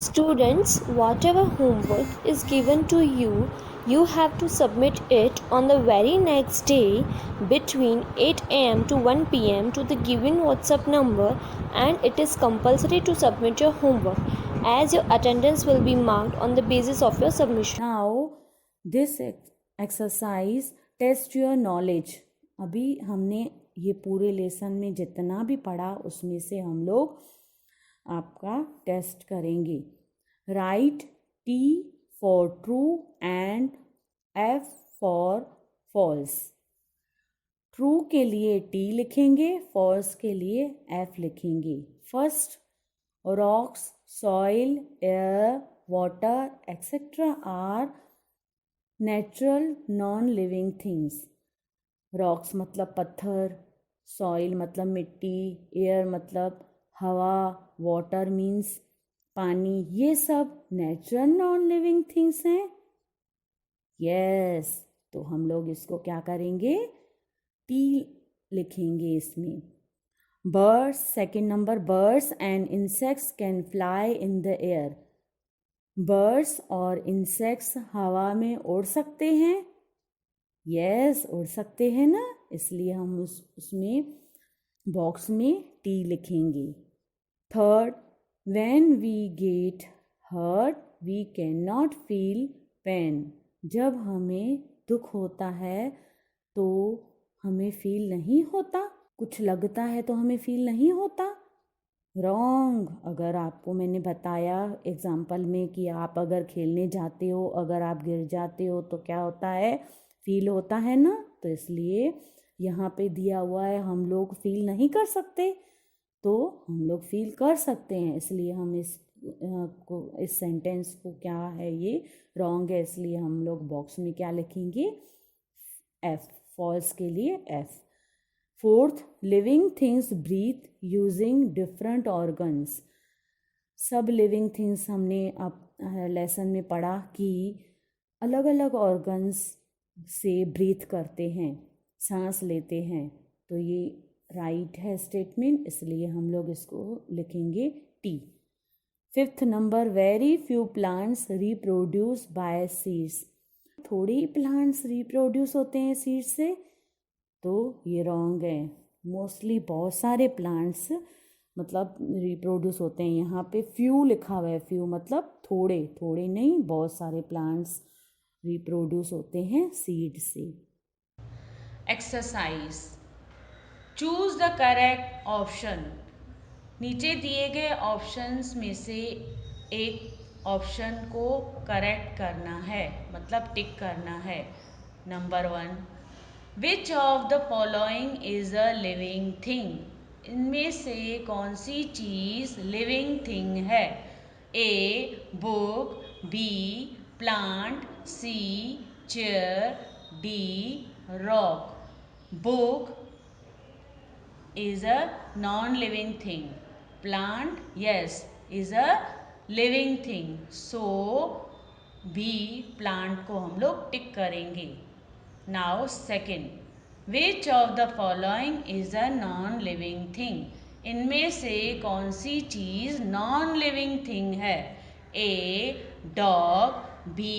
Students, whatever homework is given to you, you have to submit it on the very next day between 8 am to 1 pm to the given WhatsApp number, and it is compulsory to submit your homework as your attendance will be marked on the basis of your submission. Now, this exercise test your knowledge. अभी हमने ये पूरे lesson में जितना भी पढ़ा उसमें से हम लोग आपका टेस्ट करेंगे. Right T for true and F for false. True के लिए T लिखेंगे, फॉल्स के लिए F लिखेंगे. First, rocks, soil, air, water, etc. are natural non-living things. Rocks मतलब पत्थर, सॉइल मतलब मिट्टी, एयर मतलब हवा, वाटर मीन्स पानी. ये सब नेचुरल नॉन लिविंग थिंग्स हैं. यस, तो हम लोग इसको क्या करेंगे, टी लिखेंगे इसमें. Birds, second number, birds and insects can fly in the air. Birds और इंसेक्ट्स हवा में उड़ सकते हैं. यस, उड़ सकते हैं ना, इसलिए हम उसमें बॉक्स में टी लिखेंगे. Third, when we get hurt we can not feel pain. जब हमें दुख होता है तो हमें फील नहीं होता. कुछ लगता है तो हमें फील नहीं होता. रॉन्ग. अगर आपको मैंने बताया एग्जाम्पल में कि आप अगर खेलने जाते हो, अगर आप गिर जाते हो तो क्या होता है, फील होता है ना. तो इसलिए यहाँ पे दिया हुआ है हम लोग फील नहीं कर सकते, तो हम लोग फील कर सकते हैं. इसलिए हम इस सेंटेंस को क्या है, ये रॉन्ग है. इसलिए हम लोग बॉक्स में क्या लिखेंगे, एफ. फॉल्स के लिए F. Fourth, living things breathe using different organs. सब लिविंग थिंग्स हमने अब लेसन में पढ़ा कि अलग अलग ऑर्गन्स से ब्रीथ करते हैं, सांस लेते हैं. तो ये राइट है स्टेटमेंट, इसलिए हम लोग इसको लिखेंगे T. Fifth number, very few plants reproduce by seeds. थोड़े ही प्लांट्स रिप्रोड्यूस होते हैं सीड से, तो ये रॉन्ग है. मोस्टली बहुत सारे प्लांट्स मतलब रिप्रोड्यूस होते हैं. यहाँ पे फ्यू लिखा हुआ है, फ्यू मतलब थोड़े, थोड़े नहीं, बहुत सारे प्लांट्स रिप्रोड्यूस होते हैं सीड से. Exercise, choose the correct option. नीचे दिए गए ऑप्शंस में से एक ऑप्शन को करेक्ट करना है, मतलब टिक करना है. Number 1, which of the following is a living thing. इनमें से कौन सी चीज़ लिविंग थिंग है. A book, B plant, C chair, D rock. Book is a non-living thing. Plant, yes, is a living thing. So B plant को हम लोग tick करेंगे. Now second, which of the following is a non-living thing. इनमें से कौन सी चीज़ non-living thing है. A dog, B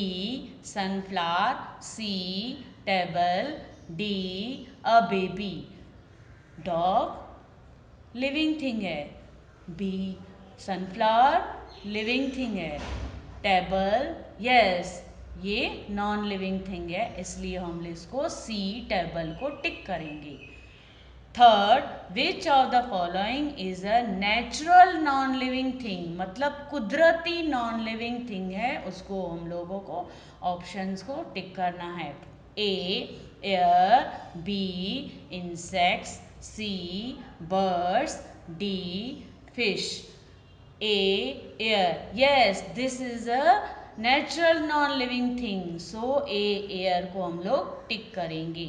sunflower, C table, D a baby. Dog living thing है. बी सनफ्लावर लिविंग थिंग है. टेबल, यस, ये non living thing है, इसलिए हम इसको सी टेबल को टिक करेंगे. Third, which of the following is a natural non living thing. मतलब कुदरती नॉन लिविंग थिंग है, उसको हम लोगों को ऑप्शंस को टिक करना है. A air, B insects, C birds, D fish. A air, yes, this is a natural non-living thing, so A air को हम लोग टिक करेंगे.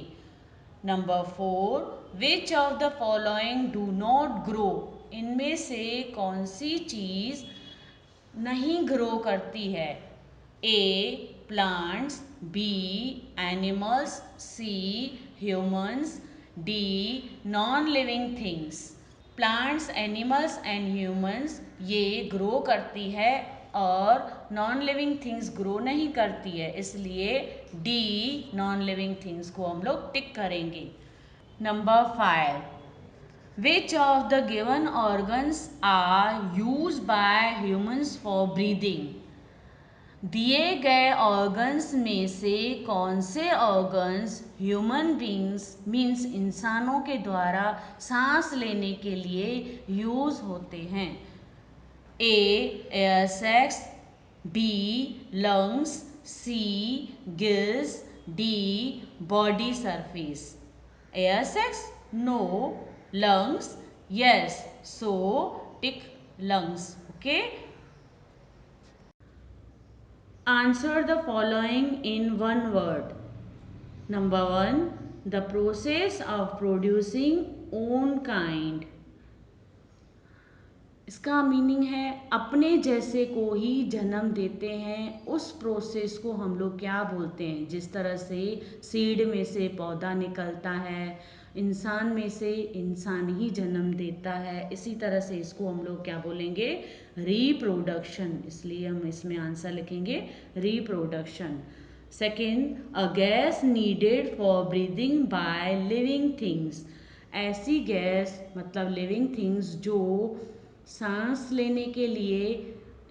Number 4, which of the following do not grow. इनमें से कौन सी चीज़ नहीं ग्रो करती है. A plants, B animals, C humans, D non living things. Plants, animals and humans ये ग्रो करती है और नॉन लिविंग थिंग्स ग्रो नहीं करती है, इसलिए डी नॉन लिविंग थिंग्स को हम लोग टिक करेंगे। Number 5, which of the given organs are use by humans for breathing. दिए गए ऑर्गन्स में से कौन से ऑर्गन्स ह्यूमन बींग्स मीन्स इंसानों के द्वारा सांस लेने के लिए यूज होते हैं। A air sacs, B lungs, C gills, D body surface. Air sacs, no, lungs, yes, so tick lungs. Okay, answer the following in one word. Number 1, the process of producing own kind. इसका meaning है अपने जैसे को ही जन्म देते हैं। उस process को हम लोग क्या बोलते हैं? जिस तरह से सीड में से पौधा निकलता है, इंसान में से इंसान ही जन्म देता है, इसी तरह से इसको हम लोग क्या बोलेंगे? रिप्रोडक्शन। इसलिए हम इसमें आंसर लिखेंगे reproduction. Second, a gas needed for breathing by living things. ऐसी गैस मतलब लिविंग थिंग्स जो सांस लेने के लिए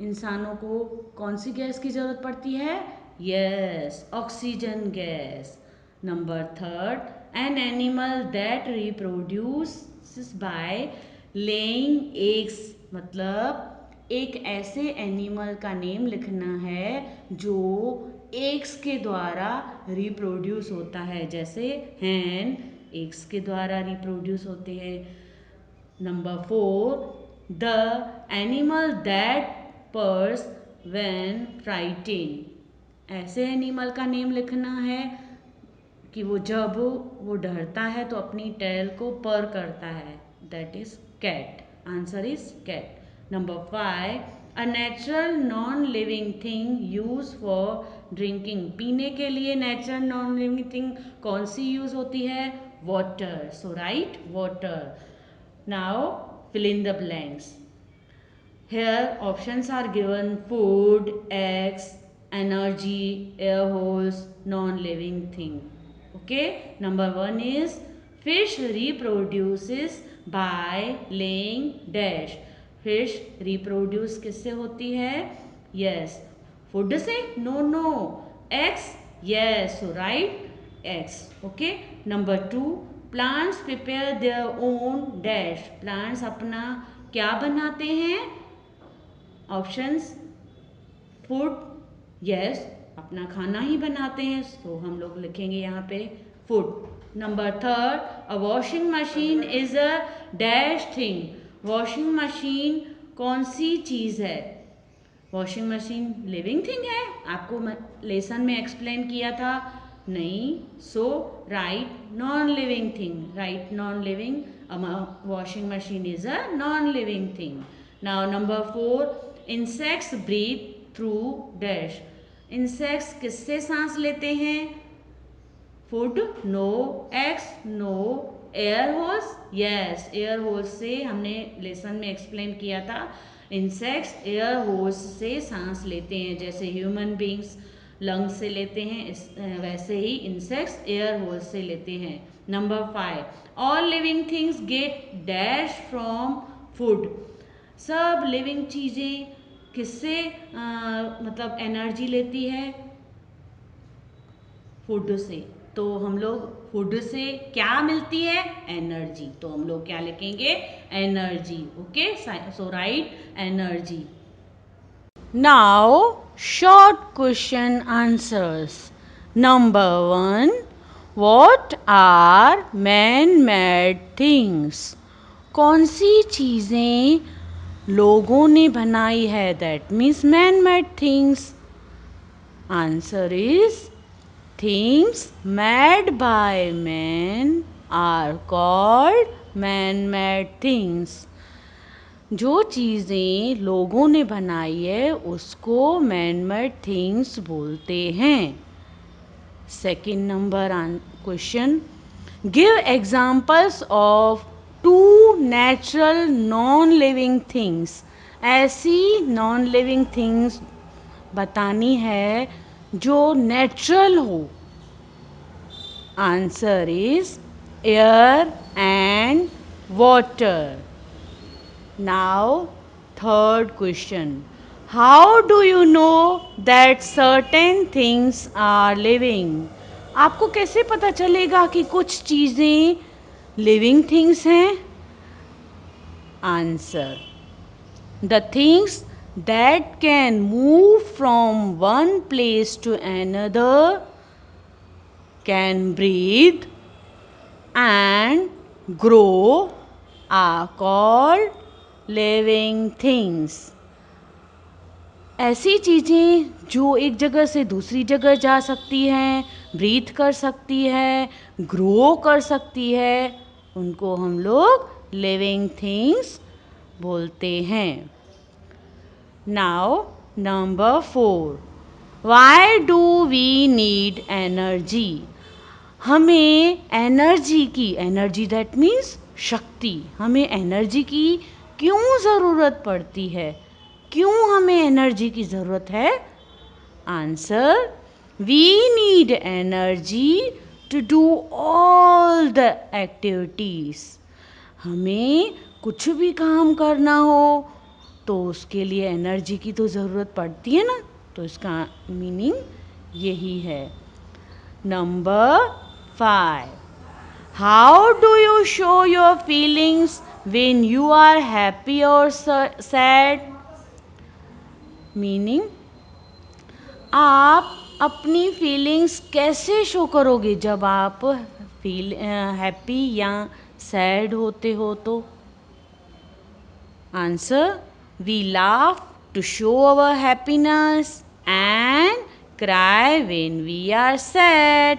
इंसानों को कौन सी गैस की ज़रूरत पड़ती है? Yes, oxygen gas. Number 3, an animal that reproduce by laying eggs. मतलब एक ऐसे एनिमल का नेम लिखना है जो एग्स के द्वारा रिप्रोड्यूस होता है, जैसे हैन एग्स के द्वारा रिप्रोड्यूस होते हैं। Number 4, the animal that purse when frighten. ऐसे एनिमल का नेम लिखना है कि वो जब वो डरता है तो अपनी टेल को पर करता है, that is cat. Answer is cat. Number 5, a natural non living thing use for drinking. पीने के लिए नेचुरल नॉन लिविंग थिंग कौन सी यूज होती है? Water. So right, water. Now fill in the blanks. Here options are given: food, eggs, energy, air holes, non-living thing. Okay, number 1 is fish reproduces by laying dash. Fish reproduce किससे होती है? Yes, food से? No. Eggs? Yes, so right, eggs. Okay, number 2, plants prepare their own dash. Plants अपना क्या बनाते हैं? Options, food, yes, अपना खाना ही बनाते हैं, तो हम लोग लिखेंगे यहाँ पे food. Number 3, a washing machine is a dash thing. Washing machine कौन सी चीज़ है? वॉशिंग मशीन लिविंग थिंग है, आपको लेसन में एक्सप्लेन किया था। नहीं, so right non living thing. Right non living, washing machine is a non living thing. Now number 4, insects breathe through dash. Insects किससे सांस लेते हैं? Food? No. Eggs? No. Air holes? Yes, air holes से हमने lesson में explain किया था। Insects air holes से सांस लेते हैं, जैसे ह्यूमन बींग्स लंग्स से लेते हैं, वैसे ही इंसेक्ट्स एयर होल्स से लेते हैं। Number 5, all living things get dash from food. सब लिविंग चीज़ें किससे मतलब एनर्जी लेती है? फूड से। तो हम लोग फूड से क्या मिलती है? एनर्जी। तो हम लोग क्या लिखेंगे? Energy. Okay, so write energy. Now short question answers. Number 1, what are man made things? कौन सी चीज़ें लोगों ने बनाई है? That means man made things. Answer is things made by men are called man-made things. जो चीज़ें लोगों ने बनाई है उसको man-made things बोलते हैं। Second number question, give examples of 2 natural non-living things. ऐसी नॉन लिविंग थिंग्स बतानी है जो नेचुरल हो. Answer is air and water. Now, third question. How do you know that certain things are living? आपको कैसे पता चलेगा कि कुछ चीज़ें लिविंग थिंग्स हैं? Answer: the things that can move from one place to another, can breathe and grow are called living things. ऐसी चीज़ें जो एक जगह से दूसरी जगह जा सकती हैं, ब्रीथ कर सकती है, ग्रो कर सकती है, उनको हम लोग लिविंग थिंग्स बोलते हैं. Now number 4. Why do we need energy? हमें एनर्जी दैट मीन्स शक्ति, हमें एनर्जी की क्यों ज़रूरत पड़ती है? क्यों हमें एनर्जी की ज़रूरत है? Answer: we need energy to do all the activities. हमें कुछ भी काम करना हो तो उसके लिए एनर्जी की तो ज़रूरत पड़ती है ना, तो इसका मीनिंग यही है. Number 5. How do you show your feelings when you are happy or sad? Meaning, आप अपनी फीलिंग्स कैसे शो करोगे जब आप हैप्पी या सैड होते हो तो? Answer: we laugh to show our happiness and cry when we are sad.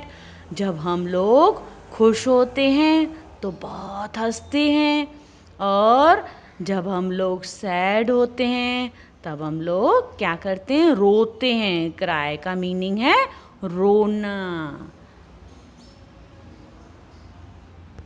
जब हम लोग खुश होते हैं तो बहुत हंसते हैं, और जब हम लोग सैड होते हैं तब हम लोग क्या करते हैं? रोते हैं. क्राई का मीनिंग है रोना.